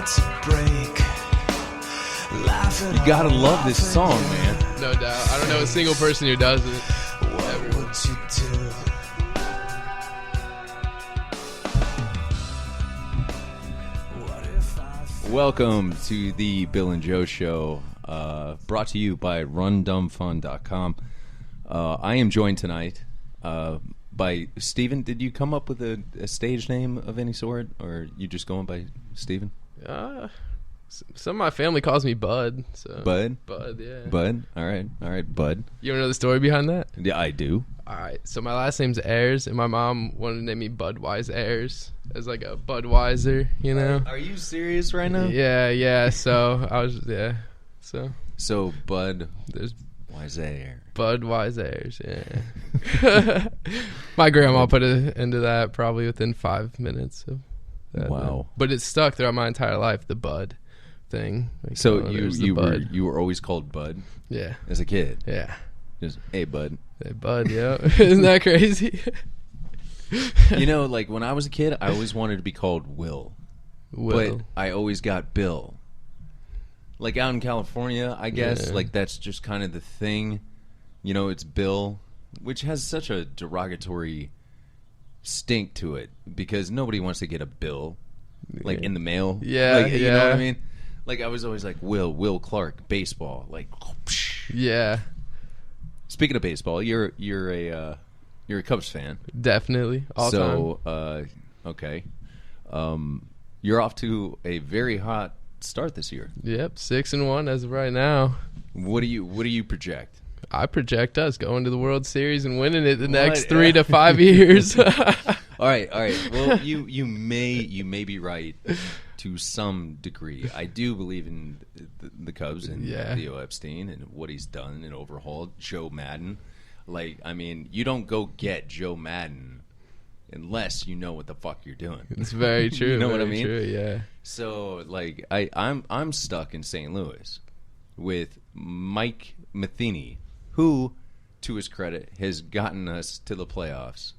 You gotta love this song, man. No doubt. I don't know a single person who doesn't. Ever. Welcome to the Bill and Joe Show, brought to you by RunDumbFun.com. I am joined tonight by Steven. Did you come up with a stage name of any sort, or you just going by Steven? Some of my family calls me Bud. So. Bud? Bud, yeah. Bud? All right, Bud. You want to know the story behind that? Yeah, I do. All right, so my last name's Ayers, and my mom wanted to name me Budweiser Ayers as like a Budweiser, you know? Are you serious right now? Yeah, so I was, So, Bud, there's Budweiser. Budweiser, yeah. My grandma put it into that probably within 5 minutes of that. Wow. But it's stuck throughout my entire life, the Bud thing. Like, So Bud. you were always called Bud? Yeah. As a kid? Yeah. Just, hey, Bud. Hey, Bud, yeah. Isn't that crazy? You know, like when I was a kid, I always wanted to be called Will. But I always got Bill. Like out in California, I guess, like that's just kind of the thing. You know, it's Bill, which has such a derogatory stink to it because nobody wants to get a bill, like in the mail. Yeah, like, you know what I mean? Like I was always like Will Clark, baseball, like. Yeah. Speaking of baseball, you're a Cubs fan, Definitely, all time. So okay, you're off to a very hot start this year. Yep, 6-1 as of right now. What do you project? I project us going to the World Series and winning it the next 3 to 5 years. All right. Well, you may be right to some degree. I do believe in the Cubs and Theo Epstein and what he's done and overhauled. Joe Madden. Like, I mean, you don't go get Joe Madden unless you know what the fuck you're doing. It's very true. You know what I mean? True, yeah. So, like, I'm stuck in St. Louis with Mike Matheny, who, to his credit, has gotten us to the playoffs.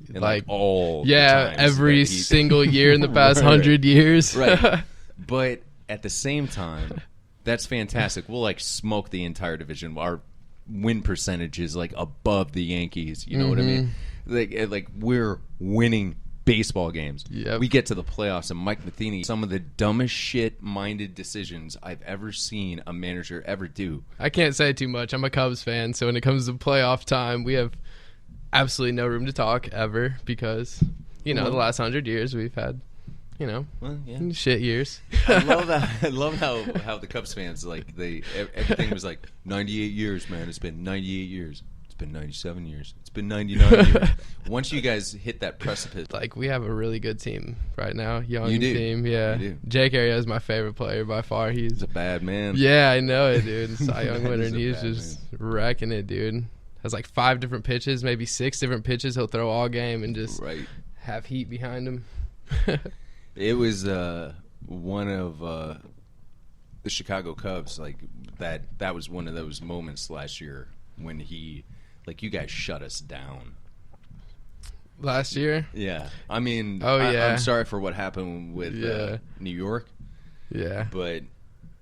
And like all the times every single year in the past 100 years. Right. But at the same time, that's fantastic. We'll like smoke the entire division. Our win percentage is like above the Yankees. You know what I mean? Like we're winning baseball games. Yep. We get to the playoffs, and Mike Matheny, some of the dumbest shit-minded decisions I've ever seen a manager ever do. I can't say too much. I'm a Cubs fan, so when it comes to playoff time, we have absolutely no room to talk ever because, the last 100 years we've had, shit years. I love how the Cubs fans, like, everything was like, 98 years, man. It's been 98 years. It's been 97 years. It's been 99 years. Once you guys hit that precipice. Like, we have a really good team right now. Young you do. team, yeah. You do. Jake Arrieta is my favorite player by far. He's a bad man. Yeah, I know it, dude. Cy Young winner, and he's just wrecking it, dude. Has like 5 different pitches, maybe 6 different pitches he'll throw all game and just have heat behind him. It was one of the Chicago Cubs, like that was one of those moments last year when you guys shut us down. Last year? Yeah. I mean, I'm sorry for what happened with New York. Yeah. But,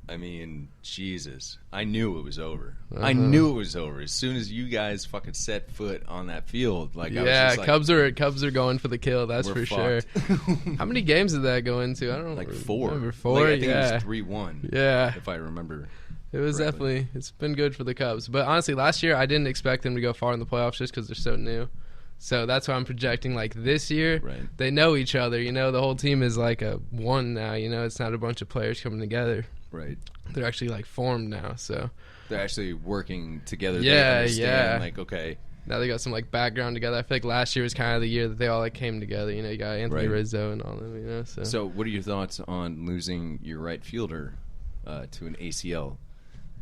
I mean, Jesus. I knew it was over. I knew it was over. As soon as you guys fucking set foot on that field. Like, I was just like, Cubs are going for the kill, that's for sure. How many games did that go into? I don't know. Like 4. Remember 4? Like, I think it was 3-1. Yeah. If I remember. It was correctly. It's been good for the Cubs. But honestly, last year I didn't expect them to go far in the playoffs just because they're so new. So that's why I'm projecting like this year. Right. They know each other. The whole team is like a one now. It's not a bunch of players coming together. Right. They're actually like formed now. So they're actually working together. Yeah, they understand, like, okay. Now they got some like background together. I feel like last year was kind of the year that they all like came together. You got Anthony Rizzo and all them. So what are your thoughts on losing your right fielder to an ACL?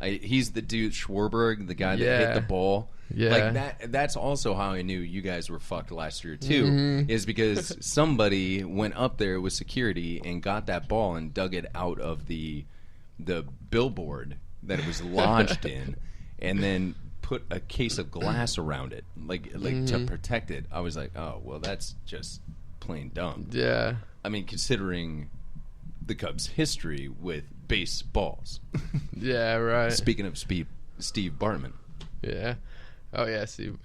He's the dude, Schwarberg, the guy that hit the ball. Yeah. Like that's also how I knew you guys were fucked last year too, is because somebody went up there with security and got that ball and dug it out of the billboard that it was lodged in, and then put a case of glass around it, like to protect it. I was like, oh well, that's just plain dumb. Yeah. I mean, considering the Cubs' history with baseballs. Yeah, right. Speaking of Steve Bartman. Yeah. Oh, yeah, Steve.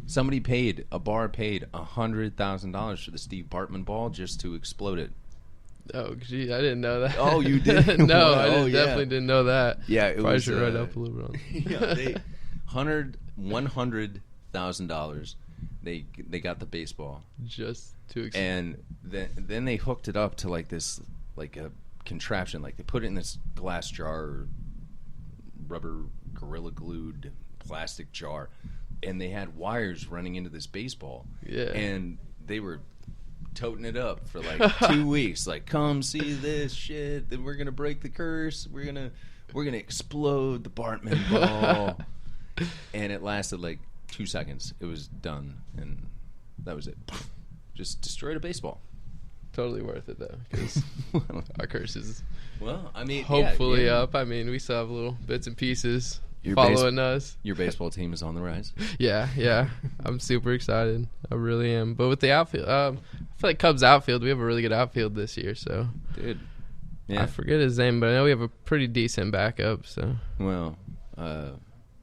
Somebody paid $100,000 for the Steve Bartman ball just to explode it. Oh, gee, I didn't know that. Oh, you did? No, I definitely didn't know that. Yeah, it Probably was. should write up a little bit on Yeah, $100,000. They got the baseball just to and then they hooked it up to like this a contraption, like they put it in this glass jar or rubber gorilla glued plastic jar, and they had wires running into this baseball. Yeah, and they were toting it up for like 2 weeks, like, come see this shit, then we're gonna break the curse, we're gonna explode the Bartman ball. And it lasted like 2 seconds. It was done, and that was it. Just destroyed a baseball. Totally worth it, though, because our curse is hopefully up. I mean, we still have little bits and pieces following us. Your baseball team is on the rise. Yeah. I'm super excited. I really am. But with the outfield, I feel like Cubs outfield, we have a really good outfield this year. So, dude, yeah. I forget his name, but I know we have a pretty decent backup. So, well,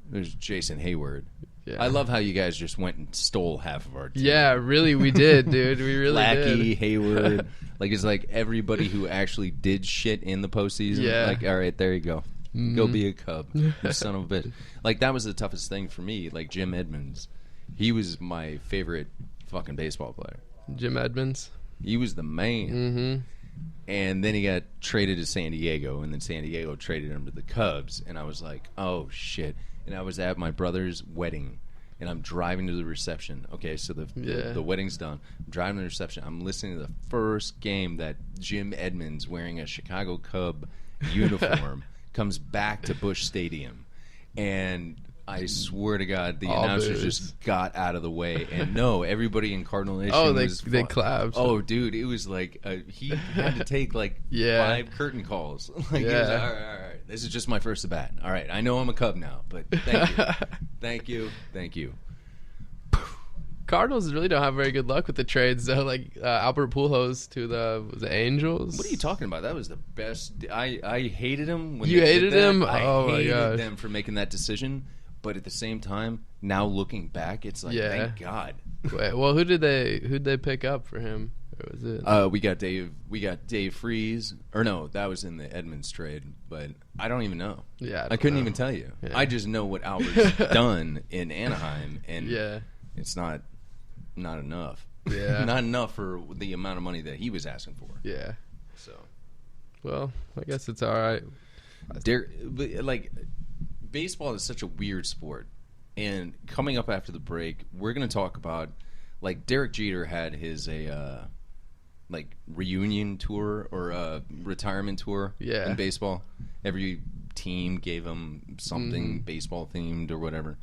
there's Jason Hayward. Yeah. I love how you guys just went and stole half of our team. Yeah, really, we did, dude. We really Lackey, did. Hayward. Like, it's like everybody who actually did shit in the postseason. Yeah. Like, all right, there you go. Mm-hmm. Go be a Cub, you son of a bitch. Like, that was the toughest thing for me. Like, Jim Edmonds. He was my favorite fucking baseball player. Jim Edmonds. He was the man. Mm-hmm. And then he got traded to San Diego, and then San Diego traded him to the Cubs. And I was like, oh, shit. And I was at my brother's wedding, and I'm driving to the reception. Okay, so the wedding's done. I'm driving to the reception. I'm listening to the first game that Jim Edmonds, wearing a Chicago Cub uniform, comes back to Busch Stadium. And I swear to God, the announcers just got out of the way. And no, everybody in Cardinal Nation they clapped. Oh, dude, it was like he had to take like 5 curtain calls. Like, he was like, all right, this is just my first at bat. All right, I know I'm a Cub now, but thank you. Cardinals really don't have very good luck with the trades, though. Like Albert Pujols to the Angels. What are you talking about? That was the best. I hated him. When you hated him? I hated them for making that decision. But at the same time, now looking back, it's like, thank God. Wait, well, who'd they pick up for him? Or was it? We got Dave Freese. Or no, that was in the Edmonds trade. But I don't even know. Yeah, I couldn't even tell you. Yeah. I just know what Albert's done in Anaheim, and it's not enough. Yeah, not enough for the amount of money that he was asking for. Yeah. So, well, I guess it's all right. Baseball is such a weird sport, and coming up after the break, we're going to talk about, like, Derek Jeter had his reunion tour or a retirement tour in baseball. Every team gave him something baseball themed or whatever.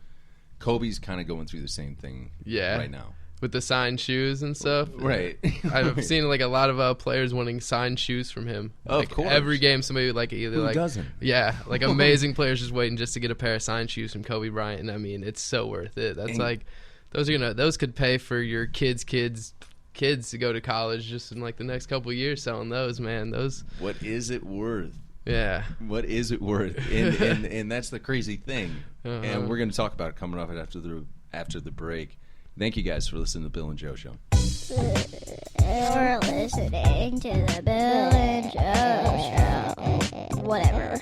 Kobe's kind of going through the same thing right now. With the signed shoes and stuff. Right. I've seen like a lot of players wanting signed shoes from him. Of course. Every game somebody Who doesn't? Yeah, like amazing players just waiting just to get a pair of signed shoes from Kobe Bryant. And I mean, it's so worth it. That's those could pay for your kids to go to college just in like the next couple of years selling those, man. What is it worth? Yeah. What is it worth? And that's the crazy thing. And we're going to talk about it coming up after the break. Thank you guys for listening to the Bill and Joe Show. You're listening to the Bill and Joe Show. Whatever.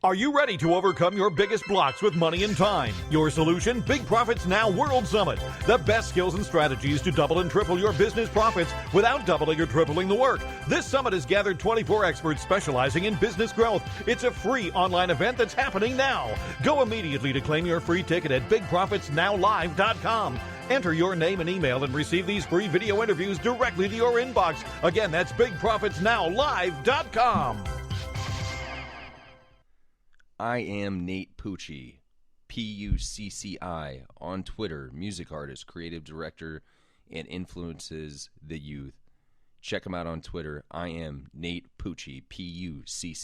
Are you ready to overcome your biggest blocks with money and time? Your solution, Big Profits Now World Summit. The best skills and strategies to double and triple your business profits without doubling or tripling the work. This summit has gathered 24 experts specializing in business growth. It's a free online event that's happening now. Go immediately to claim your free ticket at BigProfitsNowLive.com. Enter your name and email and receive these free video interviews directly to your inbox. Again, that's BigProfitsNowLive.com. I am Nate Pucci, Pucci, on Twitter, music artist, creative director, and influences the youth. Check him out on Twitter. I am Nate Pucci, Pucci.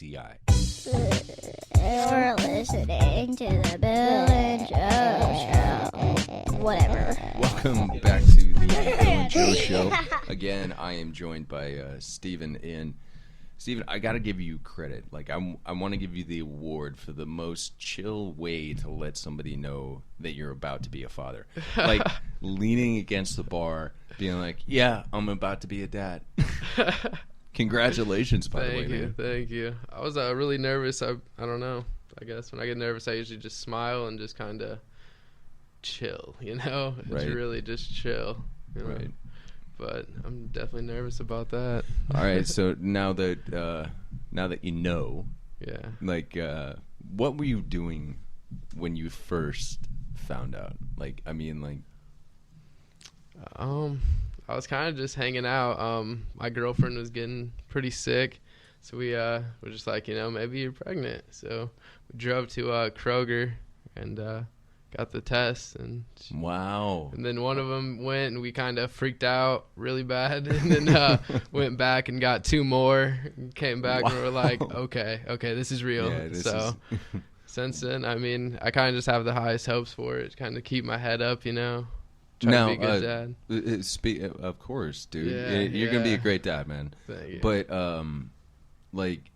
You're listening to the Bill and Joe Show. whatever. Welcome back to the Bill and Joe Show. Again, I am joined by Steven. And Steven, I got to give you credit. Like, I want to give you the award for the most chill way to let somebody know that you're about to be a father. Like, leaning against the bar, being like, yeah, I'm about to be a dad. Congratulations, by the way, man. Thank you. I was really nervous. I don't know. I guess when I get nervous, I usually just smile and just kind of chill, you know? It's really just chill. You know? Right. But I'm definitely nervous about that. All right, so now that you know, like, what were you doing when you first found out? Like, I mean, like, I was kind of just hanging out. My girlfriend was getting pretty sick, so we were just like, you know, maybe you're pregnant. So we drove to Kroger and got the test, and wow. And then one of them went, and we kind of freaked out really bad, and then went back and got two more, and came back, and we were like, okay, this is real. Yeah, so since then, I mean, I kind of just have the highest hopes for it, kind of keep my head up, you know. Try to be a good dad. Of course, dude. You're gonna be a great dad, man. Thank you. But like,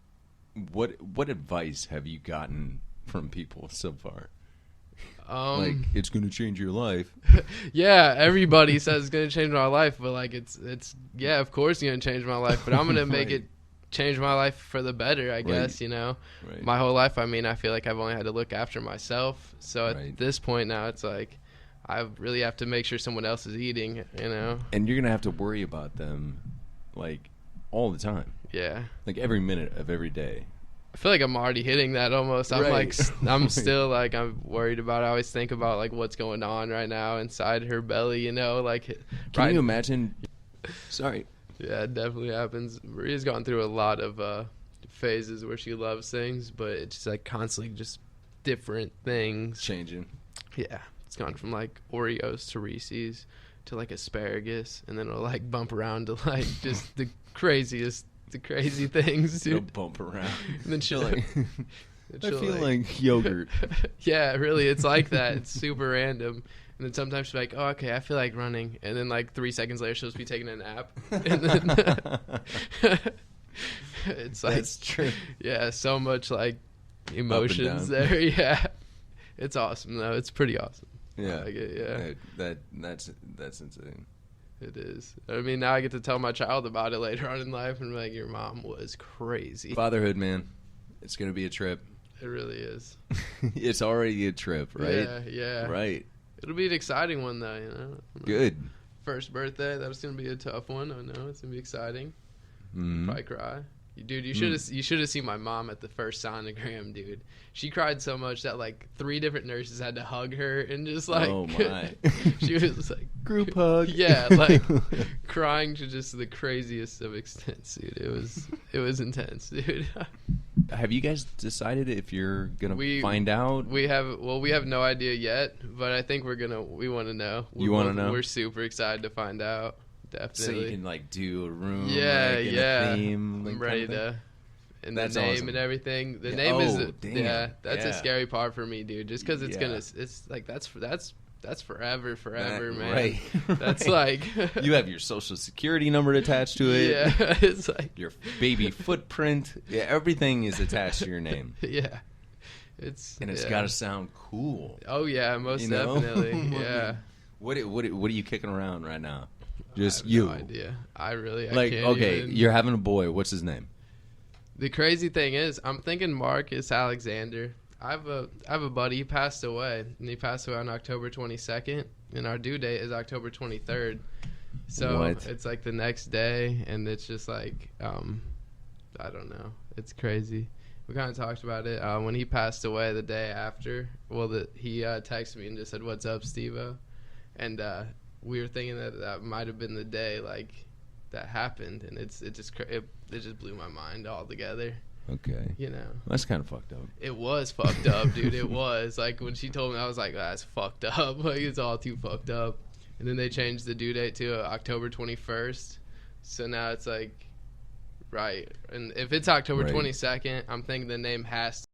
what advice have you gotten from people so far? Like, it's gonna change your life. Yeah, everybody says it's gonna change my life, but like, it's yeah, of course it's gonna change my life, but I'm gonna make it change my life for the better, I guess. You know, my whole life. I mean, I feel like I've only had to look after myself. So at this point now, it's like I really have to make sure someone else is eating, you know. And you're going to have to worry about them, like, all the time. Yeah. Like, every minute of every day. I feel like I'm already hitting that almost. I'm like, I'm still, like, I'm worried about it. I always think about, like, what's going on right now inside her belly, you know. Like, can you imagine? Sorry. Yeah, it definitely happens. Maria's gone through a lot of phases where she loves things, but it's just, like, constantly just different things. Changing. Yeah. It's gone from like Oreos to Reese's to like asparagus, and then it'll like bump around to like just the crazy things, dude. It'll bump around. And then she'll like, I feel like yogurt. Yeah, really, it's like that. It's super random. And then sometimes she'll be like, oh, okay, I feel like running. And then like 3 seconds later, she'll just be taking a nap. And then it's like, that's true. Yeah, so much like emotions there. Yeah, it's awesome though. It's pretty awesome. Yeah, I like it, yeah. That's insane. It is. I mean, now I get to tell my child about it later on in life, and be like, your mom was crazy. Fatherhood, man, it's gonna be a trip. It really is. It's already a trip, right? Yeah. Right. It'll be an exciting one, though. You know. Good. First birthday. That's gonna be a tough one. I know it's gonna be exciting. Probably cry. Dude, you should have seen my mom at the first sonogram, dude. She cried so much that like 3 different nurses had to hug her and just like, oh my, she was like group hug. Yeah, like crying to just the craziest of extents, dude. It was intense, dude. Have you guys decided if you're gonna find out? We have no idea yet, but I think we want to know. You want to know? We're super excited to find out. Definitely. So you can like do a room, yeah, like, yeah. A theme, I'm ready to, and that's the name awesome. And everything. The name that's a scary part for me, dude. Just because it's like that's forever, man. Right. That's like you have your social security number attached to it. Yeah, it's like your baby footprint. Yeah, everything is attached to your name. Yeah, it's got to sound cool. Oh yeah, most definitely. Yeah. What are you kicking around right now? Just I have you. No idea. I like can't okay. even. You're having a boy. What's his name? The crazy thing is, I'm thinking Marcus Alexander. I have a buddy. He passed away, and he passed away on October 22nd, and our due date is October 23rd. So it's like the next day, and it's just like I don't know. It's crazy. We kind of talked about it when he passed away the day after. Well, he texted me and just said, "What's up, Steve-O?" And we were thinking that might have been the day like that happened, and it just blew my mind altogether. Okay. You know. That's kind of fucked up. It was fucked up, dude. It was. Like, when she told me, I was like, that's fucked up. Like, it's all too fucked up. And then they changed the due date to October 21st. So now it's like, right. And if it's October 22nd, I'm thinking the name has